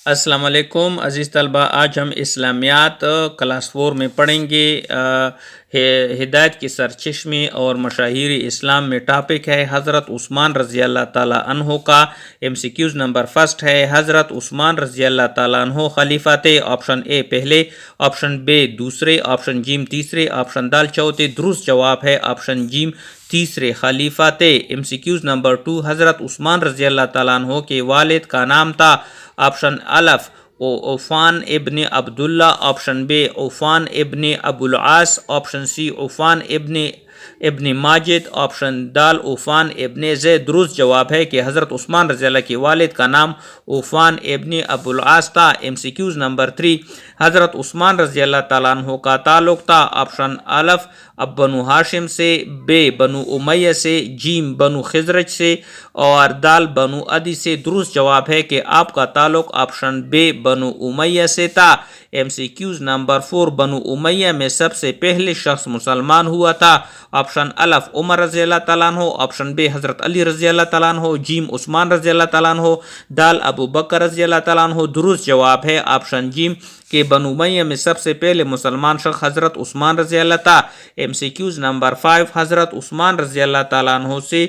السلام علیکم عزیز طلبہ، آج ہم اسلامیات کلاس 4 میں پڑھیں گے۔ ہدایت کی سرچشمے اور مشاہیر اسلام میں ٹاپک ہے حضرت عثمان رضی اللہ تعالیٰ عنہ کا۔ MCQs number first ہے حضرت عثمان رضی اللہ تعالیٰ عنہ خلیفہ تھے۔ آپشن اے پہلے، آپشن بے دوسرے، آپشن جیم تیسرے، آپشن دال چوتھے۔ درست جواب ہے آپشن جیم تیسرے خلیفہ تھے۔ ایم سی کیوز نمبر 2، حضرت عثمان رضی اللہ تعالیٰ عنہ کے والد کا نام تھا۔ آپشن الف عفان ابن عبداللہ، آپشن بے عفان ابن ابو العاص، آپشن سی عفان ابن ماجد، آپشن دال عفان ابن زید۔ درست جواب ہے کہ حضرت عثمان رضی اللہ کے والد کا نام عفان ابن ابو العاص تھا۔ ایم سی کیوز نمبر 3، حضرت عثمان رضی اللہ تعالیٰ عنہ کا تعلق تھا۔ آپشن الف بنو ہاشم سے، بے بنو امیہ سے، جیم بنو خزرج سے اور دال بنو عدی سے۔ درست جواب ہے کہ آپ کا تعلق آپشن بے بنو امیہ سے تھا۔ ایم سی کیوز نمبر 4، بنو امیہ میں سب سے پہلے شخص مسلمان ہوا تھا۔ آپشن الف عمر رضی اللہ تعالیٰ عنہ، آپشن بے حضرت علی رضی اللہ تعالیٰ عنہ، جیم عثمان رضی اللہ تعالیٰ عنہ، دال ابو بکر رضی اللہ تعالیٰ عنہ۔ درست جواب ہے آپشن جیم کہ بنو امیہ میں سب سے پہلے مسلمان شخص حضرت عثمان رضی اللہ تھا۔ ایم سی کیوز نمبر 5، حضرت عثمان رضی اللہ تعالیٰ عنہ سے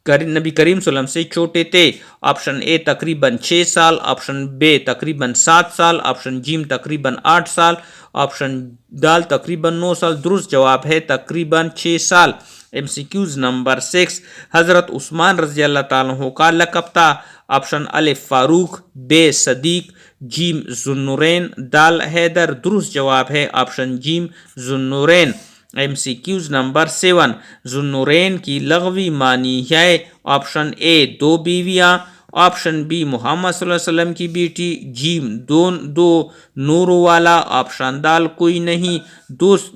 نبی کریم صلی اللہ علیہ وسلم سے چھوٹے تھے۔ آپشن اے تقریباً 6 سال، آپشن بے تقریباً 7 سال، آپشن جیم تقریباً 8 سال، آپشن دال تقریباً 9 سال۔ درست جواب ہے تقریباً 6 سال۔ ایم سی کیوز نمبر 6، حضرت عثمان رضی اللہ تعالیٰ عنہ کا لقب تھا۔ آپشن الف فاروق، بے صدیق، جیم ذوالنورین، دال حیدر۔ درست جواب ہے آپشن جیم Zulnoorain. M C Qs number 7، Zulnoorain کی لغوی معنی ہے۔ آپشن اے 2 بیویاں، آپشن بی محمد صلی اللہ علیہ وسلم کی بیٹی، جیم دو نوروں والا، آپشن دال کوئی نہیں۔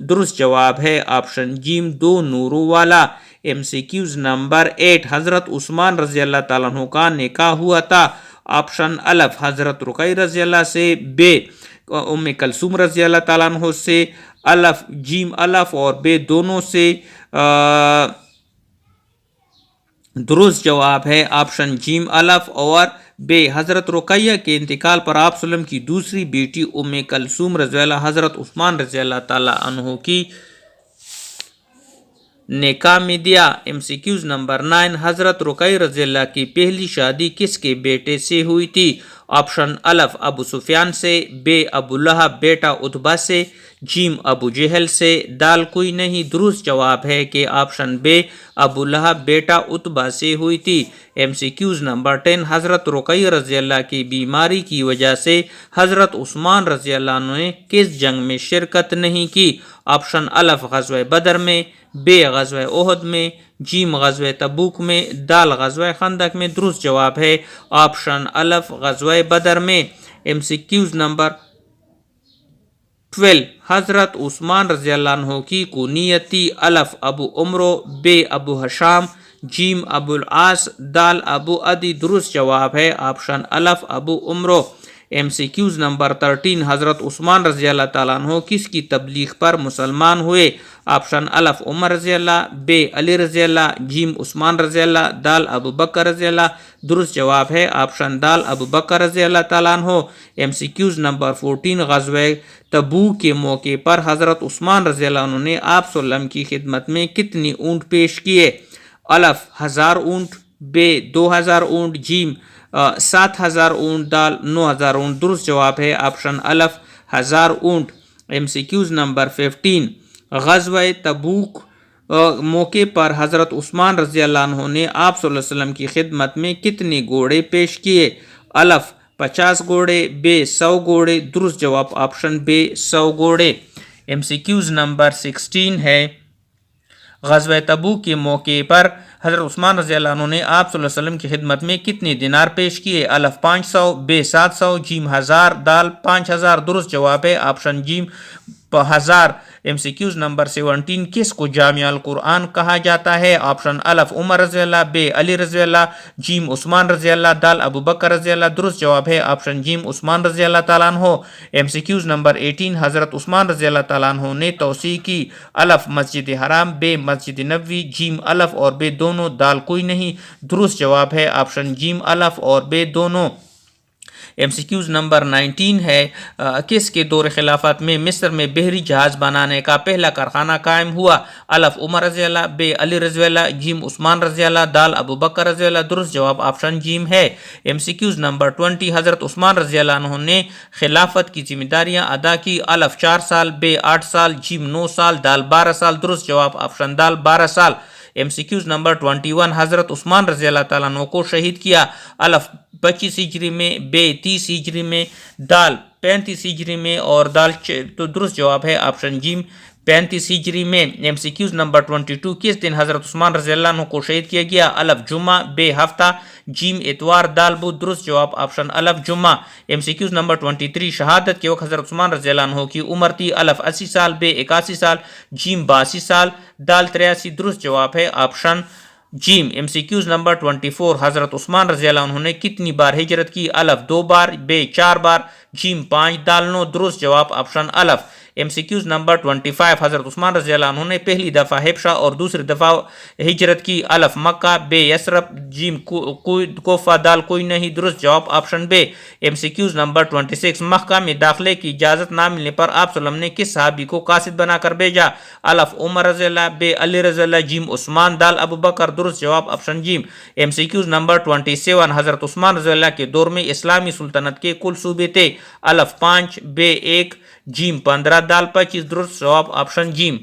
درست جواب ہے آپشن جیم 2 نوروں والا۔ ایم سی کیوز نمبر 8، حضرت عثمان رضی اللہ تعالیٰ عنہ کا نکاح ہوا تھا۔ آپشن الف حضرت رقیہ رضی اللہ سے، بے ام کلثوم رضی اللہ تعالیٰ عنہ سے، الف جیم الف اور بے دونوں سے۔ درست جواب ہے آپشن جیم الف اور بے۔ حضرت رقیہ کے انتقال پر آپ صلی اللہ علیہ وسلم کی دوسری بیٹی ام کلثوم رضی اللہ حضرت عثمان رضی اللہ تعالیٰ عنہ کی نکاح میں دیا۔ ایم سی کیوز نمبر 9، حضرت رقیہ رضی اللہ کی پہلی شادی کس کے بیٹے سے ہوئی تھی؟ آپشن الف ابو سفیان سے، بے ابو لہب بیٹا عتبہ سے، جیم ابو جہل سے، دال کوئی نہیں۔ درست جواب ہے کہ آپشن بے ابو لہب بیٹا عتبہ سے ہوئی تھی۔ ایم سی کیوز نمبر 10، حضرت رقیہ رضی اللہ کی بیماری کی وجہ سے حضرت عثمان رضی اللہ عنہ نے کس جنگ میں شرکت نہیں کی؟ آپشن الف غزوہ بدر میں، بے غزوہ احد میں، جیم غزوہ تبوک میں، دال غزوہ خندق میں۔ درست جواب ہے آپشن الف غزوہ بدر میں۔ ایم سی کیوز نمبر 12، حضرت عثمان رضی اللہ عنہ کی کنیت تھی۔ الف ابو عمرو، بے ابو حشام، جیم ابو العاص، دال ابو عدی۔ درست جواب ہے آپشن الف ابو عمرو۔ ایم سی کیوز نمبر 13، حضرت عثمان رضی اللہ تعالیٰ عنہ کس کی تبلیغ پر مسلمان ہوئے؟ آپشن الف عمر رضی اللہ، بے علی رضی اللہ، جیم عثمان رضی اللہ، دال ابو بکر رضی اللہ۔ درست جواب ہے آپشن دال ابو بکر رضی اللہ تعالیٰ عنہ۔ ایم سی کیوز نمبر 14، غزوہ تبوک کے موقع پر حضرت عثمان رضی اللہ عنہ نے آپ صلی اللہ علیہ وسلم کی خدمت میں کتنی اونٹ پیش کیے؟ الف 1000 اونٹ، بے 2000 اونٹ، جیم 7000 اونٹ، دال 9000 اونٹ۔ درست جواب ہے آپشن الف 1000 اونٹ۔ ایم سی کیوز نمبر 15، غزوہ تبوک موقع پر حضرت عثمان رضی اللہ عنہ نے آپ صلی اللہ علیہ وسلم کی خدمت میں کتنے گھوڑے پیش کیے؟ الف 50 گھوڑے، بے 100 گھوڑے۔ درست جواب آپشن بے 100 گھوڑے۔ ایم سی کیوز نمبر 16 ہے، غزوہ تبوک کے موقع پر حضرت عثمان رضی اللہ عنہ نے آپ صلی اللہ علیہ وسلم کی خدمت میں کتنے دینار پیش کیے؟ الف 500، بے 700، جیم 1000، دال 5000۔ درست جواب ہے آپشن جیم 1000۔ ایم سی کیوز نمبر 17، کس کو جامع القرآن کہا جاتا ہے؟ آپشن الف عمر رضی اللہ، بے علی رضی اللہ، جیم عثمان رضی اللہ، دال ابو بکر رضی اللہ۔ درست جواب ہے آپشن جیم عثمان رضی اللہ تعالیٰ عنہ۔ ایم سی کیوز نمبر 18، حضرت عثمان رضی اللہ تعالیٰ عنہ نے توسیع کی۔ الف مسجد حرام، بے مسجد نبوی، جیم الف اور بے دونوں، دال کوئی نہیں۔ درست جواب ہے آپشن جیم الف اور بے دونوں۔ MCQs نمبر 19 ہے کس کے دور خلافت میں مصر میں بحری جہاز بنانے کا پہلا کارخانہ قائم ہوا؟ الف عمر رضی اللہ، ب علی رضی اللہ، جیم عثمان رضی اللہ، دال ابو بکر رضی اللہ۔ درست جواب آپشن جیم ہے۔ MCQs نمبر 20 حضرت عثمان رضی اللہ عنہ نے خلافت کی ذمہ داریاں ادا کی؟ الف 4 سال، ب 8 سال، جیم 9 سال، دال 12 سال۔ درست جواب آپشن دال 12 سال۔ MCQs نمبر 21 حضرت عثمان رضی اللہ تعالیٰ عنہ کو شہید کیا؟ الف 25 ہجری میں، ب 30 ہجری میں، دال 35 ہجری میں اور تو درست جواب ہے آپشن جیم 35 ہجری میں۔ MCQs نمبر 22 کس دن حضرت عثمان رضی اللہ عنہ کو شہید کیا گیا؟ الف جمعہ، ب ہفتہ، جیم اتوار، دال بدھ۔ درست جواب آپشن الف جمعہ۔ MCQs نمبر 23 شہادت کے وقت حضرت عثمان رضی اللہ عنہ کی عمر تھی؟ الف 80 سال، ب 81 سال، جیم 82 سال، دال 83۔ درست جواب ہے آپشن جیم۔ MCQs نمبر 24 حضرت عثمان رضی اللہ عنہ نے کتنی بار ہجرت کی؟ الف 2 بار، ب 4 بار، جیم 5، دال 9۔ درست جواب آپشن الف۔ MCQs نمبر 25 حضرت عثمان رضی اللہ عنہ نے پہلی دفعہ حبشہ اور دوسری دفعہ ہجرت کی؟ الف مکہ، ب یثرب، جیم کوفہ، دال کوئی نہیں۔ درست جواب آپشن ب۔ MCQs نمبر 26 مکہ میں داخلے کی اجازت نہ ملنے پر آپ صلی اللہ علیہ وسلم نے کس صحابی کو قاصد بنا کر بھیجا؟ الف عمر رضی اللہ، ب علی رضی اللہ، جیم عثمان، دال ابو بکر۔ درست جواب آپشن جیم۔ MCQs نمبر 27 حضرت عثمان رضی اللہ کے دور میں اسلامی سلطنت کے کل صوبے تھے؟ الف 5، ب 1، جیم 15، دال 25۔ درست جواب آپشن جیم۔